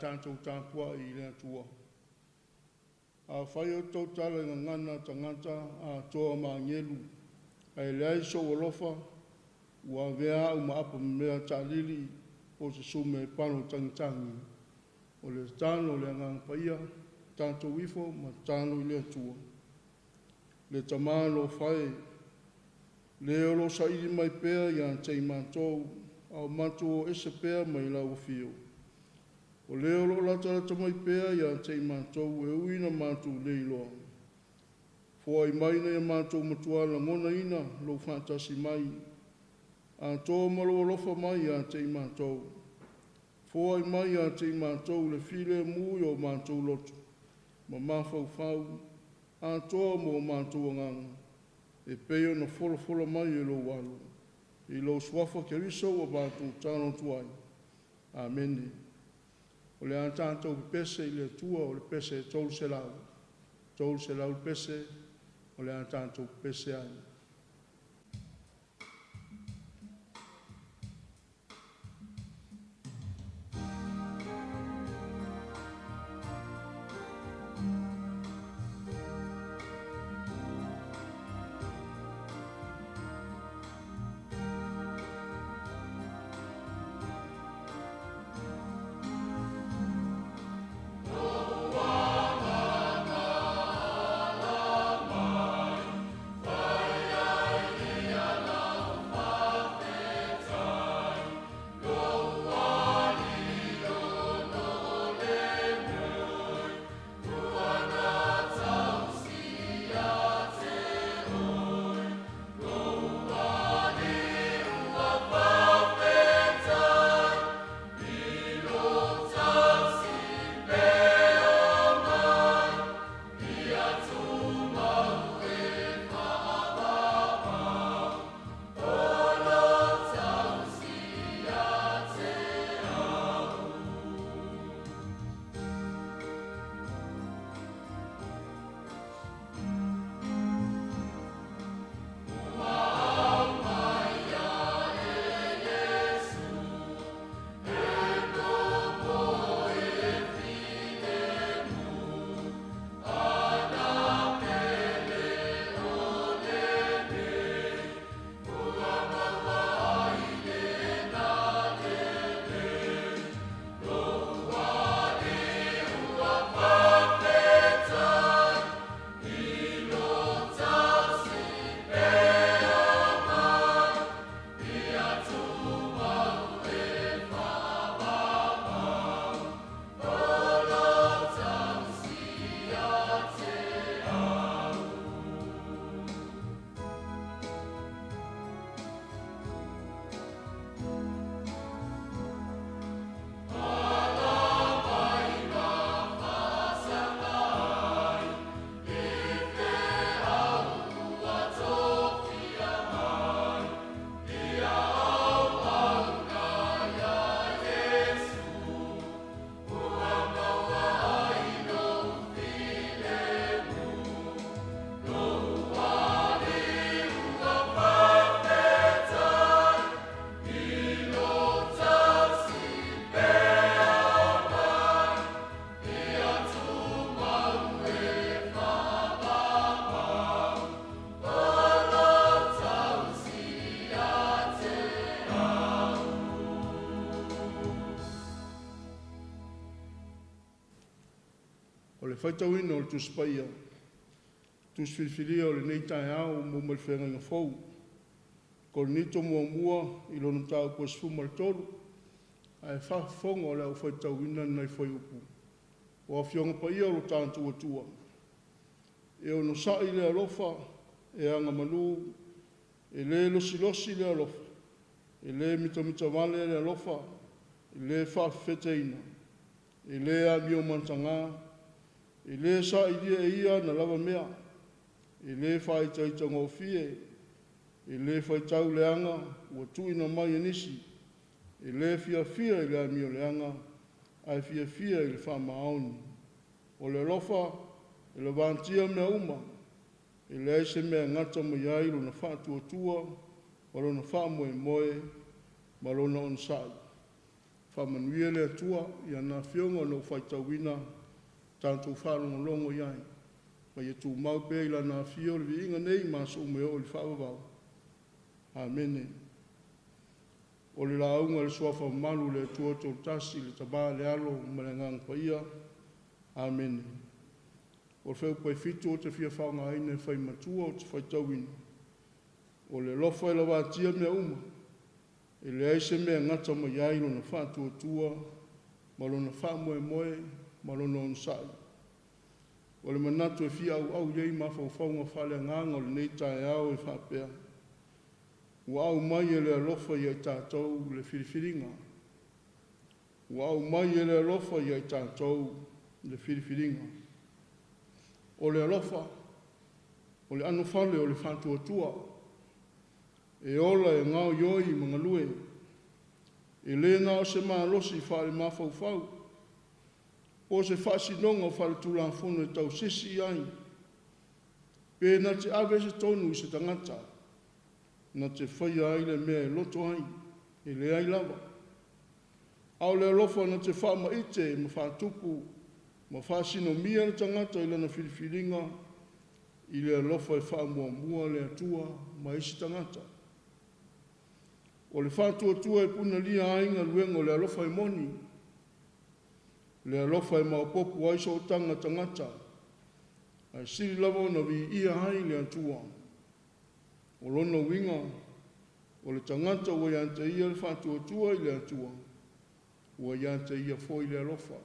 tātou tāpua I lea tua. A whai o tau tala ngā ngana tangata a toa mā ngelu. Ai lea so olofa, ua vea au maapa mea tālili o se sume pano tangitangi. O le tāno le ngang paia, tātou ifo ma tāno I lea tua. Le tamāno whai, le olo sa ili mai pēr ia tei mātou, au mātou o ese pēr mai lau whio. O le olo lata mai pēr ia tei mātou e uina mātou leiloa. Fua I maina ia mātou matuala ngona ina lo whātasi mai. A tō malo alofa mai ia tei mātou. Fua I mai ia tei mātou le file mui o mātou lotu. Ma mawhau whau, a tō mo mātou nganga. E peo na fola mai e lo walu. I lo swafa ke riso o mātou tāno tuai. Amen. O le a tātou pese I le tua o le pese tolu se lau. Tolu se lau pese o le a tātou pese ai. Whaitauina o le tuspaia. Tusfilfilia o le nei tae au mo malwhenga ngā fau. Ko le nito mua I lona tau po sfuma le tolu. Ai whawhonga o le au whaitauina nei whai upu. O a whionga pa ia o lo tāntua tua. E o no sa I le alofa, e anga manu, e le losi le alofa. E le mita vale le alofa, e le whawheteina. E le a mio mantanga, e le sa idia e ia na lava mea, e le whaitaita ngofie, e le whaitau leanga, ua tuina mai anisi, e le fia I le amio leanga, ai fia I le whamaoni. O le lofa, e le vantia mea uma, e le aise mea ngata mai ailu na whātua, o lona whamoe moe, ma lona on sai. whamanuia le atua ia nā whionga no whaitawina tātou whārongolongo iai. Mai e tū mau pēi la nā whio le vi inga nei mā so meo o le whaavavau. Amene. O le launga le suafa malu le atua tō tasi le tabā le alo ma le ngang paia. Amene. O le wheu pai fitu o te whia whaonga aina e whai matua o te whaitawina. O le lofa e la wātia mea uma. E le aise mea ngata ma iai lona whātua tua, ma lona whāmoe moe, ma lona onsai. O le manatu e fia au iei ma whauwhaunga whale nganga o le nei tae au e whapea. Ua au mai e le alofa i ai tātou le whiriwhiringa. Ua au mai e le alofa i ai tātou le whiriwhiringa. O le alofa, o le anu whale o le whātua tua, e ola e ngau ioi mga lue. E le ngau se maa losi whare maa whau. O se whaasinonga o whare tūlāwhono e tau sisi ai. Pēna te awe se tonu i se tangata. Na te whaia ai le mea e loto ai. E le ai lava. Au le alofa na te whaama ite ma whaatupu. Ma whaasino mia le tangata i lana whiriwhiringa. I le alofa e whaamua mua le atua ma isi tangata. O le whātua e puna lia ainga luenga o le alofa e moni. Le alofa e maupopu aiso o tangata. Ai siri lava ona vi ia hai le atua. O lona winga, o le tangata ua iante ia le whātua i le atua. Ua iante ia fo i le alofa.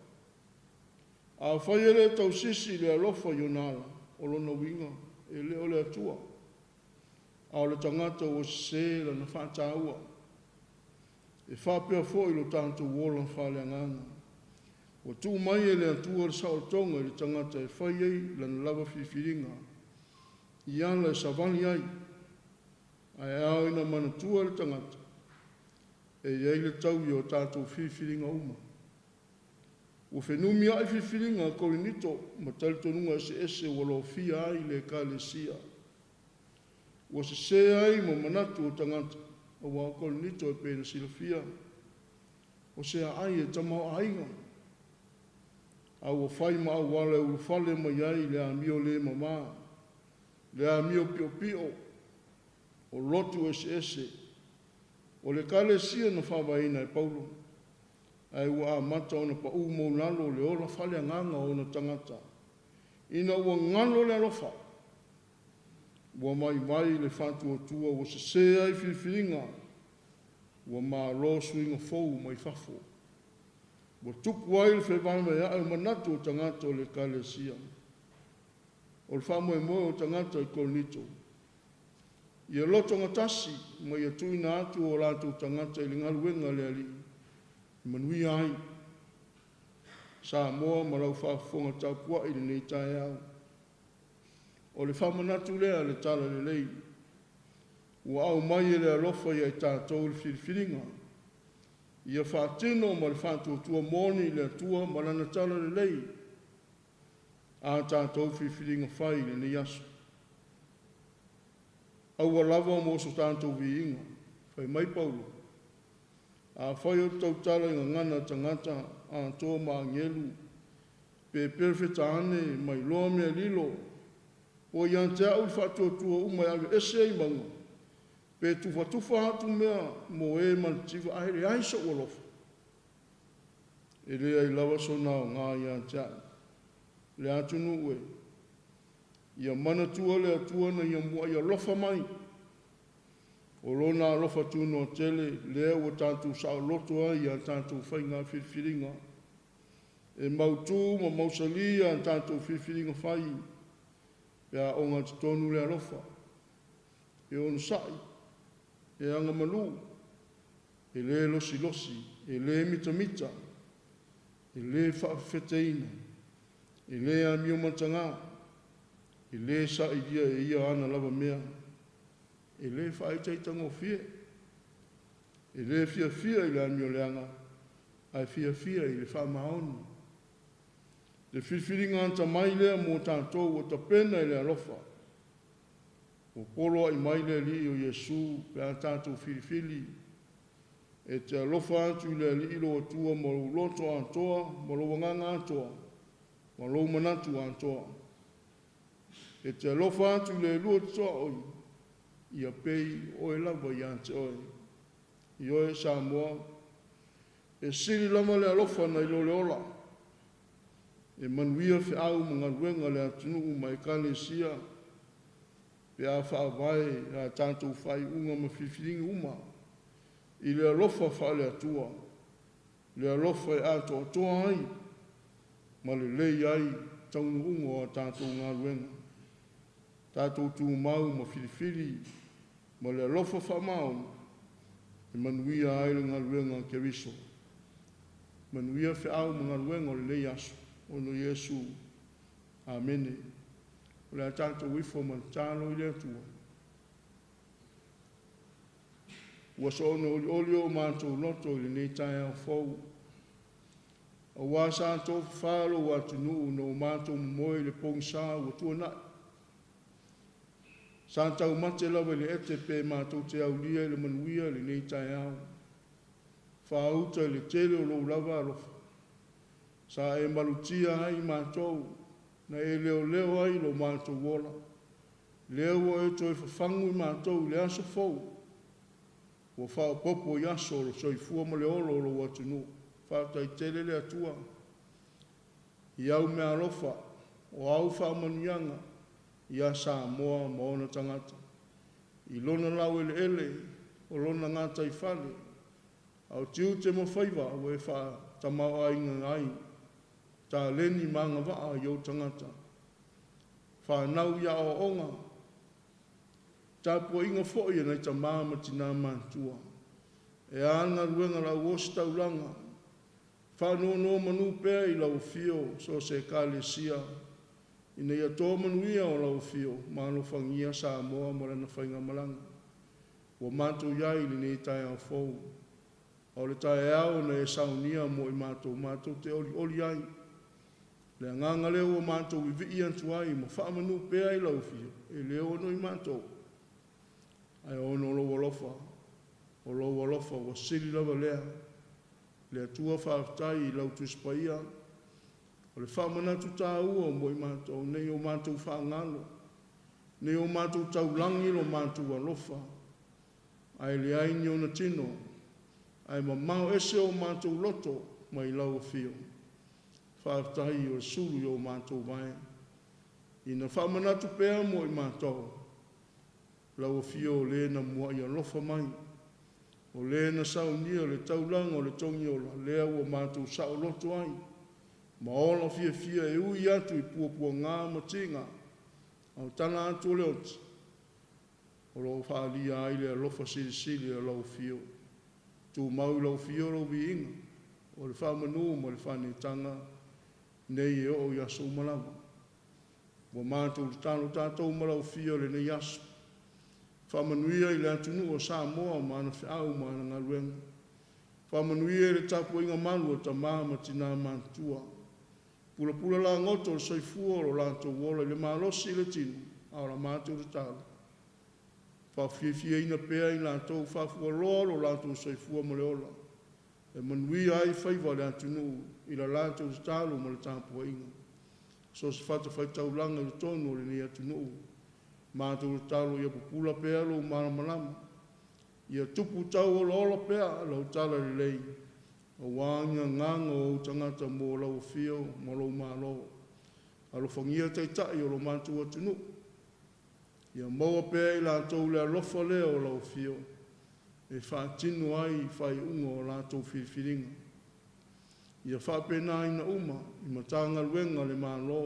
A whaia le tau sisi le alofa i onala, o lona winga, e le o le atua. A o le tangata ua se la na whātaua. E whapea fo i lo tātou wola whale ngana. O tū mai e le atua le saotonga i le tangata e whaiei lana lava whiwhiringa. I ana e savani ai. Ai au ina manatua le tangata. E iei le tau i o tātou whiwhiringa uma. O whenumi ai whiwhiringa korinito ma talitonunga ese walo fia ai le kālesia. O se ai mo manatu o tangata. O wā korinito e pēna silafia. O se ai e tamau ainga. Au o whai ma au wale ulu whale ma iai le amio le mama. Le amio pio pio. O lotu ese. O le kālesia na whawaina e paulo. Ai ua amata o na pa umo nalo le ola whale nganga o na tangata. Ina ua ngalo le alofa. Ua mai le whātua tua o se ai whiwhiringa. Ua maa lo suinga fau mai whafo. Ua tuku ai le whewanga ia au manatu o tangata o le kālesia. O le whamoe moe o tangata i korinito. Ia loto ngatasi ma ia tuina atu o lātou tangata i le ngaluenga le ali. Manui ai. Sa moa ma lau whaafonga tau pua i le nei tae au. O le whamanatu lea le tala le lei. Ua au mai e le alofa i ai tātou le whiriwhiringa. Ia whaatino ma le whātua moni le atua ma lana tala le lei. A tātou whiriwhiringa whai le nei asu. Aua lava mo so tātou vi inga. Whai mai paulo. A whai o tau tala inga ngana tangata a toa maa ngelu. Pe perfeta ane mai loa mea lilo. O iante au whātua umai ave ese i manga. Pe tufa hatu mea mo e mantiva aere aisa ualofa. E lea i lawa so nao ngā iante ai. Le atunu ue. Ia mana tua le atua na ia mua ia lofa mai. O lona alofa tūno o tele, lea ua tātou sao loto ai ia tātou whai ngā whiriwhiringa. E mautu ma mausalia tātou whiriwhiringa whai. Pea o ngā tonu le alofa. E ono sai. E anga malu. E le losi. E le mita. E le whaafeteina. E le amio matanga. E le sa ia e ia ana lava mea. E le whaitaitango fie. E le fia i le amio leanga. Ai fia i le whaamaoni. Le whiwhiringa anta mai lea mō tātou o ta pena i le alofa. O polo ai mai lea li o Iesu pe a tātou whiwhiri. e te alofa atu i le ilo atua mo lo loto antoa, mo lo wanganga antoa, mo lo manatu antoa. E te alofa atu le lua toa oi, ia pei o e lava i ante oi. I oe Samoa, e siri lama le alofa na ilo le ola. E manuia fe au mga ruenga le atunu mai kalesia, pe a wha vai a tātou whai unga ma whiwhiringi uma. I le alofa wha le atua, le alofa e ato toa ai, ma le lei ai taunu unga a tātou ngā ruenga. Tātou tū mau ma whiriwhiri, ma le alofa wha mau, e manuia ai le ngā ruenga ke riso. Manuia fe au mga ruenga o le lei aso, o no Yesu. Amene. O le tātou wifo ma tālo i le atua. Ua so ono oli o mātou loto i le nei tai au fau. A wā sātou whālo wa tunu no mātou moe le pongsa ua tuanai. Sātou mate lawa le ete pe mātou te au lia le manuia le nei tai au. Whāuta le tele o lo lava alofa. Sa e malutia ai mātou, na e leo ai lo mātou wola. Leo e toi whawhangu i mātou le aso fau. Ua whao popo i aso lo soifua ma le olo lo watunu. Whātai tele le atua. I au mea alofa, o au whaamanuianga, i a Samoa ma ona tangata. I lona lau ele, o lona ngata i whale. Au tiu te mawhaiva, o e wha tamau ainga ai. Tā leni manga waa i o tangata. Whanau ia o onga. Tā pua inga fōi nei ta māma tina mantua. E anga ruenga lau osi taulanga. Whanau no manu pēr i lau fio so se kālesia. I nei ato manuia o lau fio. Mālo whangia Samoa mo rana whainga malanga. Wa mātou iai li nei tai au fōu. O le tai au na e saunia mo i mātou te oli ai. Le nganga leo o mātou i vi antu ai, ma whaamanu pēa i lau fio, e leo no i mātou. Ai ono lo walofa, o lo walofa, wa siri lava lea, le atua whaaftai i lau tuspaia, o le whaamanatu tā ua mo i mātou, nei o mātou whaangalo, nei o mātou taulangi lo mātou walofa, ai le aini o na tino, ai ma mau ese o mātou loto, mai lau fio. Whaaftahi o suru i o mātou vai. I na whaamanatu pēa mo i mātou. Lau fio o le na mua i alofa mai. O le na saunia o le taulanga o le tongi o la lea o mātou sao loto ai. Ma ola fia e ui atu i puapua ngā matinga. Au tana atu o le oti. O lo whaalia ai le alofa sili o lau fio. Tu mau lau fio lau vi inga. O le whaamanu mo le whanetanga. Nei e o yaso malawa. Wa mātou tālo tātou malau fio le nei yaso. Whamanuia i le atunu o Samoa mana whiau mana ngā ruenga. Whamanuia i le tapu inga malu o ta māma tina mantua. Pula la ngoto o soifua o lātou wola le mālosi le tinu. Aura mātou le tālo. Whawhiawhia ina pēa i lātou whawhua loa o lātou soifua mo le ola. E manuia ai whaiva le atunu i la lātou te tālo ma le tāpua inga. So se whata whai taulanga i tonu o le ni atunu. Mātou le tālo ia pupula pēa lo malamalama. Ia tupu tau o ola pēa lau tala le lei. O wānga nganga o tangata mō lau fio ma lau mālo. Alo whangia teitai o lo mātou atunu. Ia maua pēa i lātou le alofa lea o lau fio. E whaatinu ai whai ungo o lātou whiriwhiringa. Ia whapena ina uma, i matanga ruenga le mālo.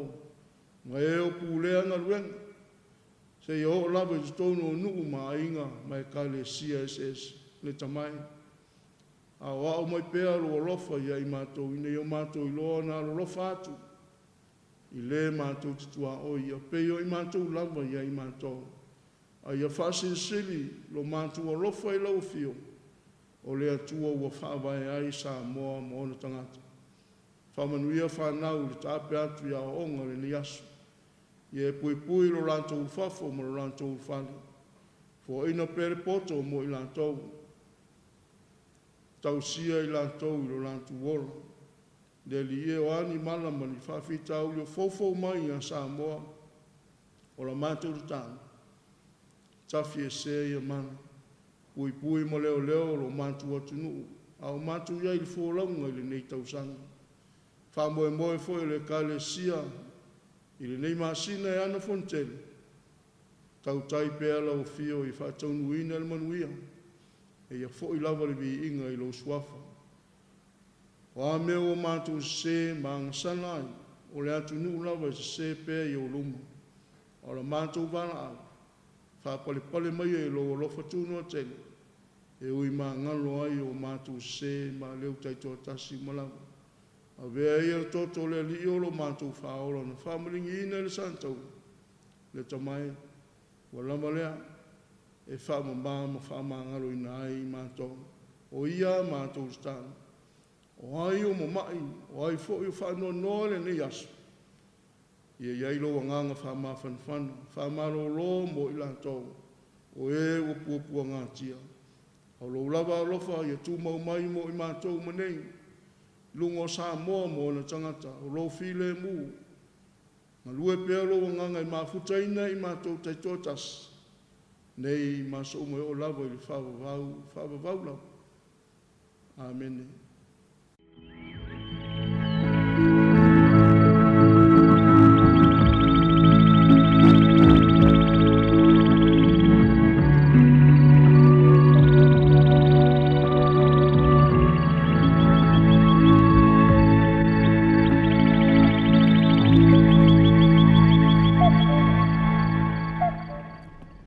Nga e o pūlea nga ruenga. Se i o lava i tono o nuu maa inga mai kale CSS le tamai. A wao mai pēa lo alofa ia i mātou, ina i o mātou i loa na alofa atu. I le mātou titua o ia peo i mātou lava ia i mātou. A ia whasilisili lo mātou alofa i lau fio. O le atua ua whaavai ai Samoa mo ona tangata. Whamanuia whanau le tāpe atu ia o onga le ni asu. Ia pui lo lātou whafo mo lo lātou whani. Fo ina pere poto mo i lātou. tausia I lātou I lo lātou ola. Le li e o ani mala ma ni whawhitau I o fofo mai a Samoa o la mātou tāna. Tafi e se ia mana. Pui pui mo leo leo lo mātou atu nuu. Au mātou ia I le fōlaunga I le nei tausanga. Wha moe moe fo I le kale sia I le nei masina e ana fontele. Tau tai pēa lau fio I whātau nuina le manuia. E ia fo I lava le vi inga I lo suafa. O a mea o mātou se maanga sanai. O le atu nuu lava se pēa I o luma. O la mātou vana au. Wha pale pale mai e lo lofa tūnua tele. E ui mā ngalo ai o mātou se ma leu taitoa tasi malawa. A vea ia toto le li o lo mātou whaola na whamaringi ina le santau. Le tamai, wa lama lea, e whamamama whamangalo ina ai mātou. O ia mātou stana. O ai o mamai, o ai fo i whanua noa le nei asu. Ia iai lo wanganga whamawhanwhana, whamaro lo mo I lātou. O e o puapua ngātia. O lo lava alofa ia tū mau mai mo I mātou manei. Lungo sa mo mo na tangata, o lo file mu. Ma lue pea lo wanganga I mawhutaina I mātou taitotas. Nei maso mo o lava I le whawavau lau. Amen.